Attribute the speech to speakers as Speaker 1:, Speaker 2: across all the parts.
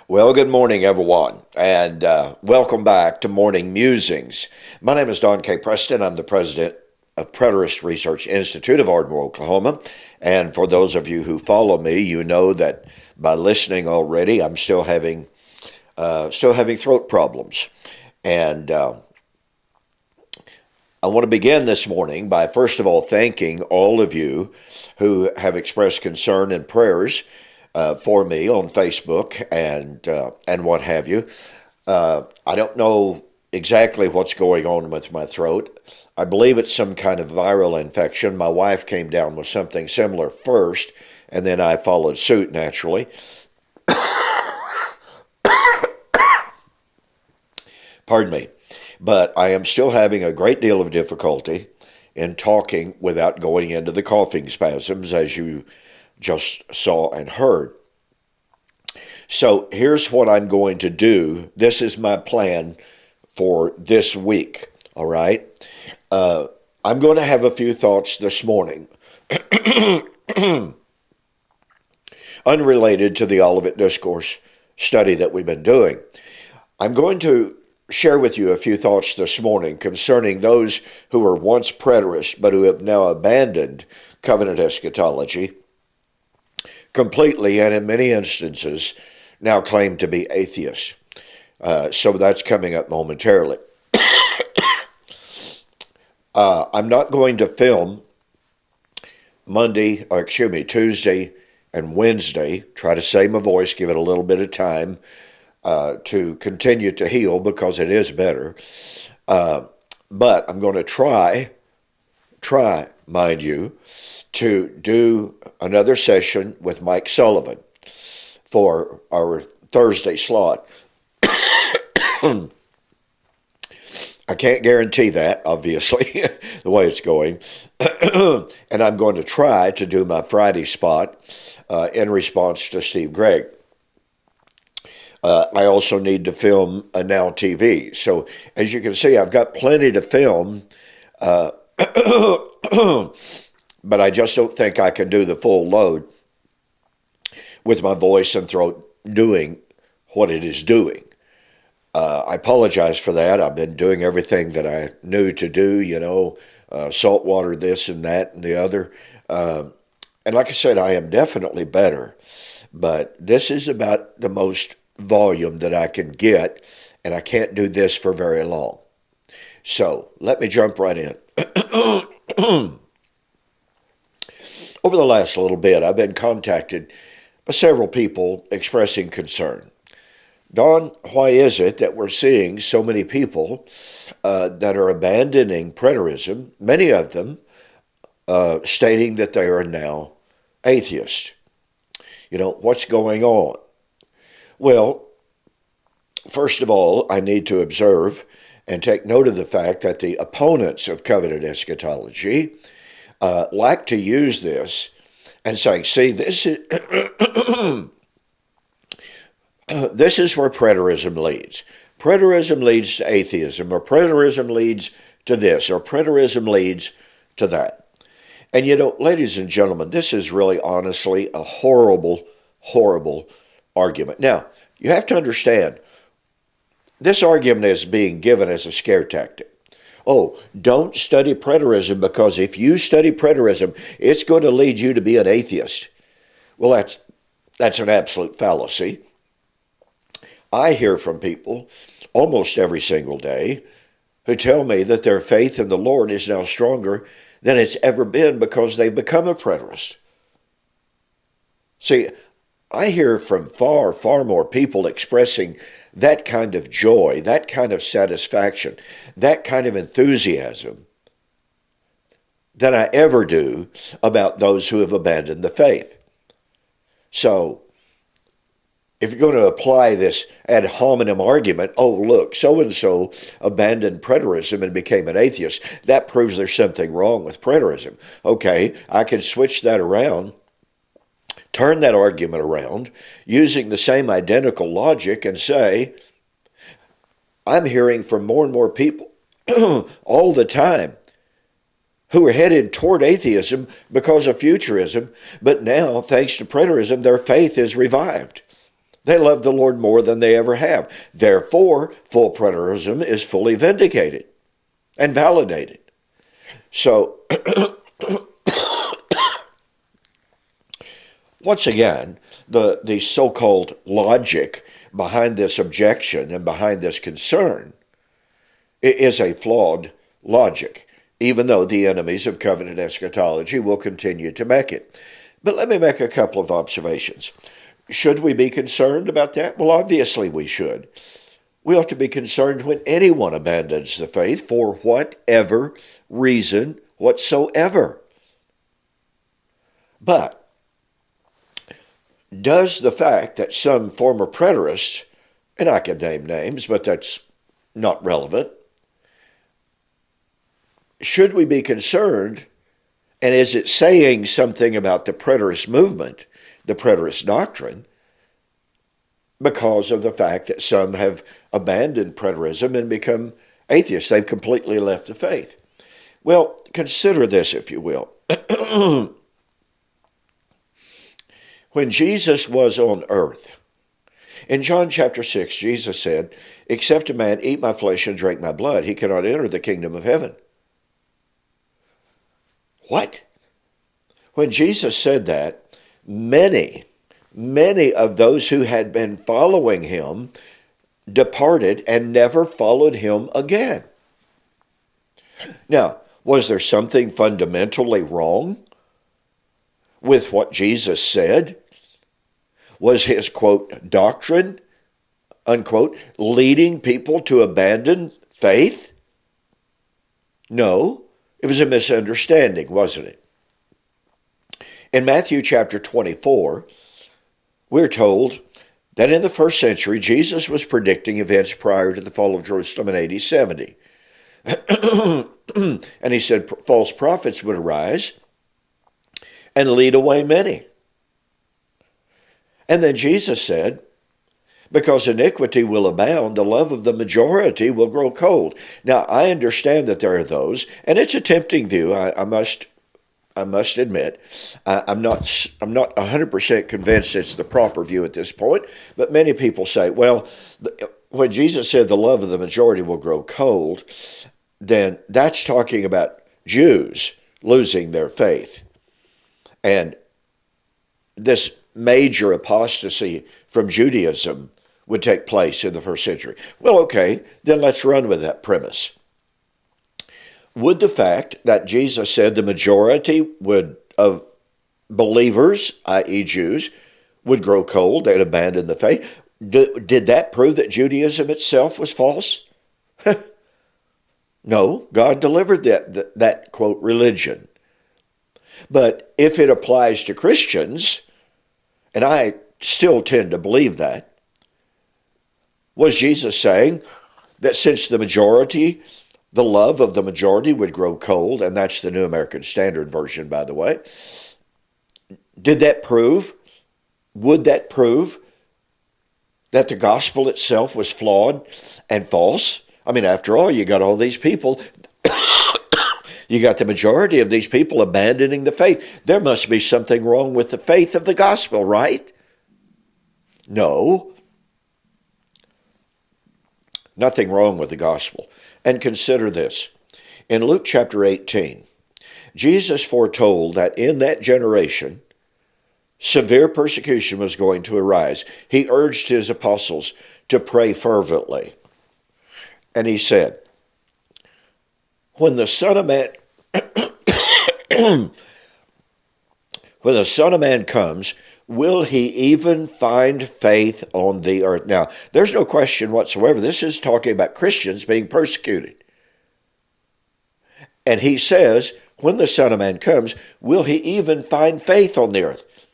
Speaker 1: Well, good morning, everyone, and welcome back to Morning Musings. My name is Don K. Preston. I'm the president of Preterist Research Institute of Ardmore, Oklahoma. And for those of you who follow me, you know that by listening already, I'm still having throat problems. And I want to begin this morning by first of all thanking all of you who have expressed concern and prayers for me on Facebook and what have you. I don't know exactly what's going on with my throat. I believe it's some kind of viral infection. My wife came down with something similar first, and then I followed suit naturally. Pardon me. But I am still having a great deal of difficulty in talking without going into the coughing spasms, as you just saw and heard. So here's what I'm going to do. This is my plan for this week, all right? I'm going to have a few thoughts this morning, unrelated to the Olivet Discourse study that we've been doing. I'm going to share with you a few thoughts this morning concerning those who were once preterists but who have now abandoned covenant eschatology completely, and in many instances now claim to be atheists. So that's coming up momentarily. I'm not going to film Tuesday and Wednesday. Try to save my voice, give it a little bit of time to continue to heal, because it is better. But I'm going to try, mind you, to do another session with Mike Sullivan for our Thursday slot. I can't guarantee that, obviously, the way it's going. And I'm going to try to do my Friday spot in response to Steve Gregg. I also need to film a Now TV. So as you can see, I've got plenty to film, but I just don't think I can do the full load with my voice and throat doing what it is doing. I apologize for that. I've been doing everything that I knew to do, salt water, this and that and the other. And like I said, I am definitely better, but this is about the most volume that I can get, and I can't do this for very long. So let me jump right in. Over the last little bit, I've been contacted by several people expressing concern. Don, why is it that we're seeing so many people that are abandoning preterism, many of them stating that they are now atheists? What's going on? Well, first of all, I need to observe and take note of the fact that the opponents of covenant eschatology like to use this and saying, see, this is this is where preterism leads. Preterism leads to atheism, or preterism leads to this, or preterism leads to that. And ladies and gentlemen, this is really honestly a horrible, horrible argument. Now, you have to understand, this argument is being given as a scare tactic. Oh, don't study preterism, because if you study preterism, it's going to lead you to be an atheist. Well, that's an absolute fallacy. I hear from people almost every single day who tell me that their faith in the Lord is now stronger than it's ever been because they've become a preterist. See, I hear from far, far more people expressing that kind of joy, that kind of satisfaction, that kind of enthusiasm than I ever do about those who have abandoned the faith. So, if you're going to apply this ad hominem argument, oh, look, so-and-so abandoned preterism and became an atheist, that proves there's something wrong with preterism. Okay, I can switch that around, turn that argument around, using the same identical logic and say, I'm hearing from more and more people all the time who were headed toward atheism because of futurism, but now, thanks to preterism, their faith is revived. They love the Lord more than they ever have. Therefore, full preterism is fully vindicated and validated. So, once again, the so-called logic behind this objection and behind this concern is a flawed logic, even though the enemies of covenant eschatology will continue to make it. But let me make a couple of observations. Should we be concerned about that? Well, obviously we should. We ought to be concerned when anyone abandons the faith for whatever reason whatsoever. But does the fact that some former preterists, and I can name names, but that's not relevant, should we be concerned, and is it saying something about the preterist movement, the preterist doctrine, because of the fact that some have abandoned preterism and become atheists? They've completely left the faith. Well, consider this, if you will. When Jesus was on earth, in John chapter 6, Jesus said, "Except a man eat my flesh and drink my blood, he cannot enter the kingdom of heaven." What? When Jesus said that, many of those who had been following him departed and never followed him again. Now, was there something fundamentally wrong with what Jesus said? Was his, quote, doctrine, unquote, leading people to abandon faith? No, it was a misunderstanding, wasn't it? In Matthew chapter 24, we're told that in the first century, Jesus was predicting events prior to the fall of Jerusalem in AD 70. And he said false prophets would arise and lead away many. And then Jesus said, because iniquity will abound, the love of the majority will grow cold. Now, I understand that there are those, and it's a tempting view, I must admit. I'm not 100% convinced it's the proper view at this point, but many people say, well, when Jesus said the love of the majority will grow cold, then that's talking about Jews losing their faith. And this major apostasy from Judaism would take place in the first century. Well, okay, then let's run with that premise. Would the fact that Jesus said the majority of believers, i.e. Jews, would grow cold and abandon the faith, did that prove that Judaism itself was false? No, God delivered that quote, religion. But if it applies to Christians, and I still tend to believe that, was Jesus saying that since the love of the majority would grow cold, and that's the New American Standard Version, by the way, would that prove that the gospel itself was flawed and false? I mean, after all, you got all these people, you got the majority of these people abandoning the faith. There must be something wrong with the faith of the gospel, right? No. Nothing wrong with the gospel. And consider this. In Luke chapter 18, Jesus foretold that in that generation, severe persecution was going to arise. He urged his apostles to pray fervently. And he said, when the Son of Man comes, will he even find faith on the earth? Now, there's no question whatsoever. This is talking about Christians being persecuted. And he says, when the Son of Man comes, will he even find faith on the earth?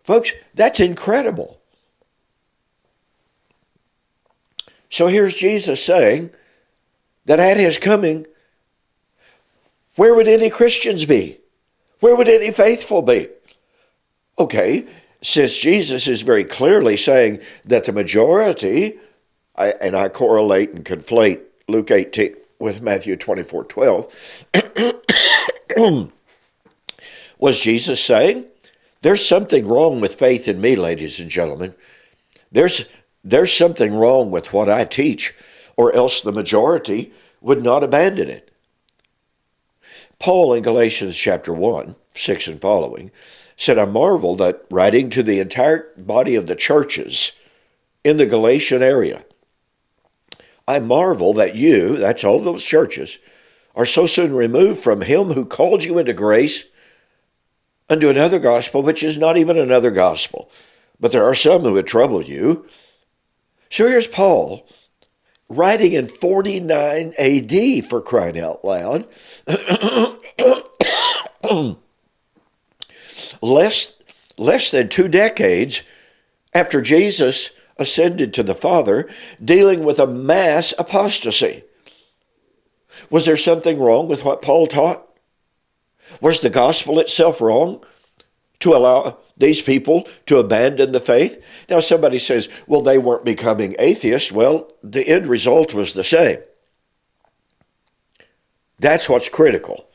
Speaker 1: Folks, that's incredible. So here's Jesus saying that at his coming, where would any Christians be? Where would any faithful be? Okay, since Jesus is very clearly saying that the majority, and I correlate and conflate Luke 18 with Matthew 24:12, was Jesus saying, there's something wrong with faith in me, ladies and gentlemen. There's something wrong with what I teach, or else the majority would not abandon it. Paul in Galatians chapter 1, 6 and following, said, I marvel that, writing to the entire body of the churches in the Galatian area, I marvel that you, that's all those churches, are so soon removed from him who called you into grace unto another gospel, which is not even another gospel. But there are some who would trouble you. So here's Paul, writing in 49 AD, for crying out loud, less than 2 decades after Jesus ascended to the Father, dealing with a mass apostasy. Was there something wrong with what Paul taught? Was the gospel itself wrong to allow these people to abandon the faith? Now somebody says, well, they weren't becoming atheists. Well, the end result was the same. That's what's critical.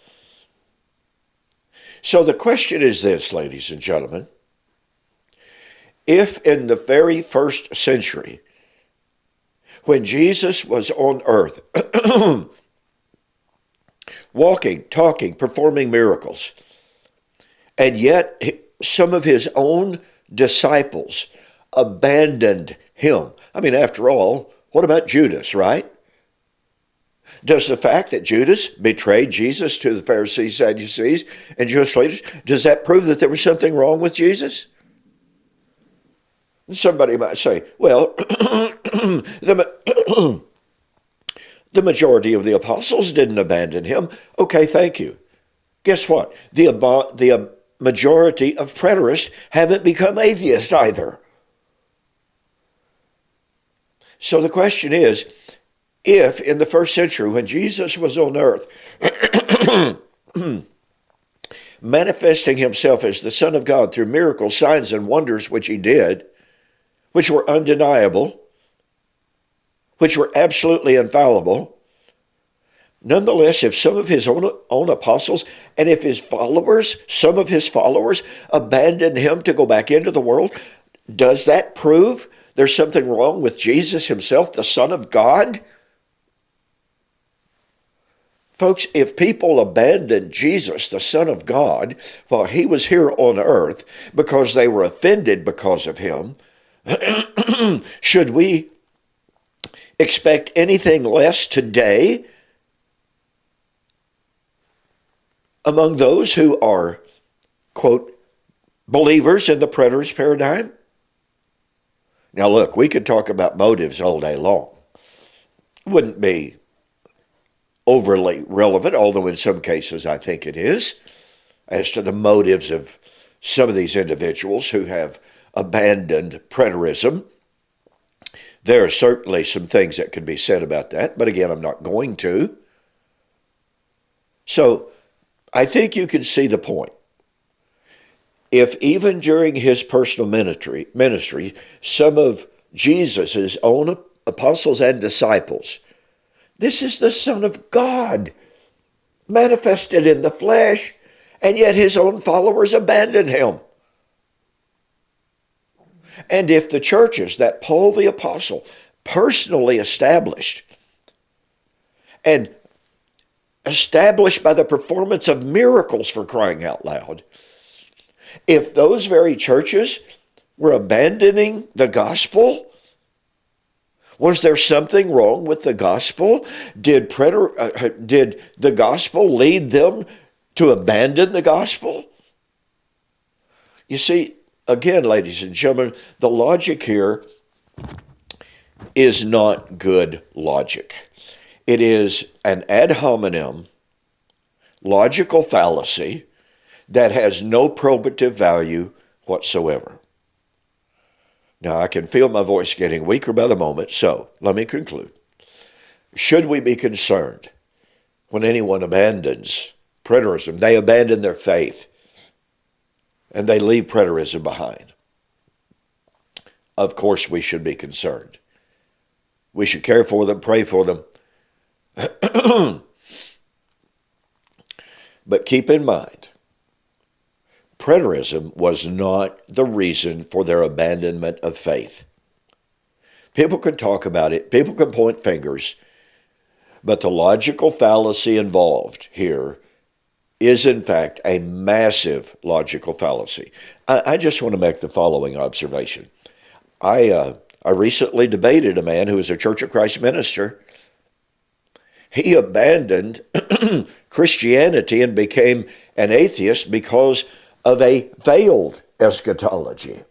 Speaker 1: So the question is this, ladies and gentlemen. If in the very first century, when Jesus was on earth, walking, talking, performing miracles, and yet some of his own disciples abandoned him. I mean, after all, what about Judas, right? Does the fact that Judas betrayed Jesus to the Pharisees, Sadducees, and Jewish leaders, does that prove that there was something wrong with Jesus? Somebody might say, well, the majority of the apostles didn't abandon him. Okay, thank you. Guess what? The majority of preterists haven't become atheists either. So the question is, if in the first century when Jesus was on earth, manifesting himself as the Son of God through miracles, signs, and wonders which he did, which were undeniable, which were absolutely infallible, nonetheless, if some of his own apostles and if some of his followers abandoned him to go back into the world, does that prove there's something wrong with Jesus himself, the Son of God? Folks, if people abandoned Jesus, the Son of God, while he was here on earth because they were offended because of him, should we expect anything less today among those who are, quote, believers in the preterist paradigm? Now look, we could talk about motives all day long. It wouldn't be overly relevant, although in some cases I think it is, as to the motives of some of these individuals who have abandoned preterism. There are certainly some things that could be said about that, but again, I'm not going to. So I think you can see the point. If even during his personal ministry, some of Jesus' own apostles and disciples, this is the Son of God, manifested in the flesh, and yet his own followers abandoned him. And if the churches that Paul the Apostle personally established, and established by the performance of miracles, for crying out loud, if those very churches were abandoning the gospel, was there something wrong with the gospel? Did the gospel lead them to abandon the gospel? You see, again, ladies and gentlemen, the logic here is not good logic. It is an ad hominem logical fallacy that has no probative value whatsoever. Now, I can feel my voice getting weaker by the moment, so let me conclude. Should we be concerned when anyone abandons preterism? They abandon their faith, and they leave preterism behind. Of course, we should be concerned. We should care for them, pray for them, But keep in mind, preterism was not the reason for their abandonment of faith. People can talk about it, people can point fingers, but the logical fallacy involved here is in fact a massive logical fallacy. I just want to make the following observation. I recently debated a man who was a Church of Christ minister. He abandoned Christianity and became an atheist because of a failed eschatology.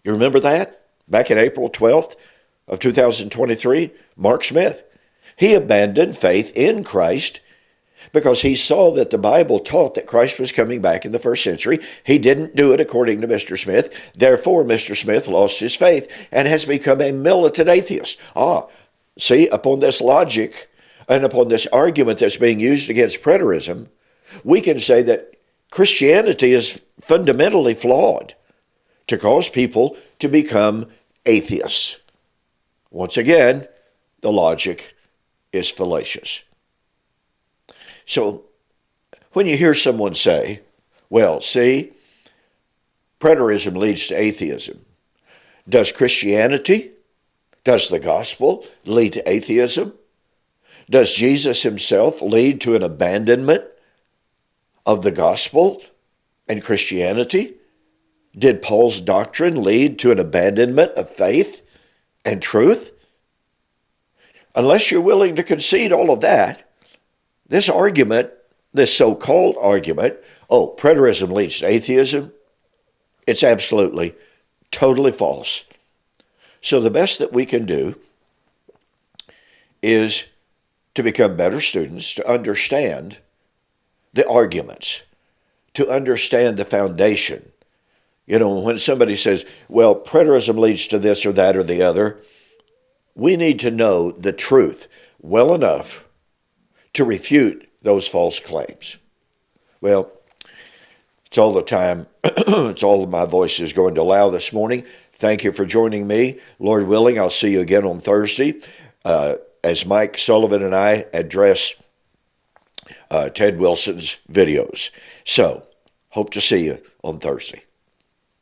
Speaker 1: You remember that? Back in April 12th of 2023, Mark Smith. He abandoned faith in Christ because he saw that the Bible taught that Christ was coming back in the first century. He didn't do it according to Mr. Smith. Therefore, Mr. Smith lost his faith and has become a militant atheist. See, upon this logic and upon this argument that's being used against preterism, we can say that Christianity is fundamentally flawed to cause people to become atheists. Once again, the logic is fallacious. So when you hear someone say, well, see, preterism leads to atheism. Does Christianity, does the gospel lead to atheism? Does Jesus himself lead to an abandonment of the gospel and Christianity? Did Paul's doctrine lead to an abandonment of faith and truth? Unless you're willing to concede all of that, this argument, this so-called argument, preterism leads to atheism, it's absolutely, totally false. So the best that we can do is to become better students, to understand the arguments, to understand the foundation. You know, when somebody says, well, preterism leads to this or that or the other, we need to know the truth well enough to refute those false claims. Well, it's all the time. It's all my voice is going to allow this morning. Thank you for joining me. Lord willing, I'll see you again on Thursday as Mike Sullivan and I address Ted Wilson's videos. So, hope to see you on Thursday.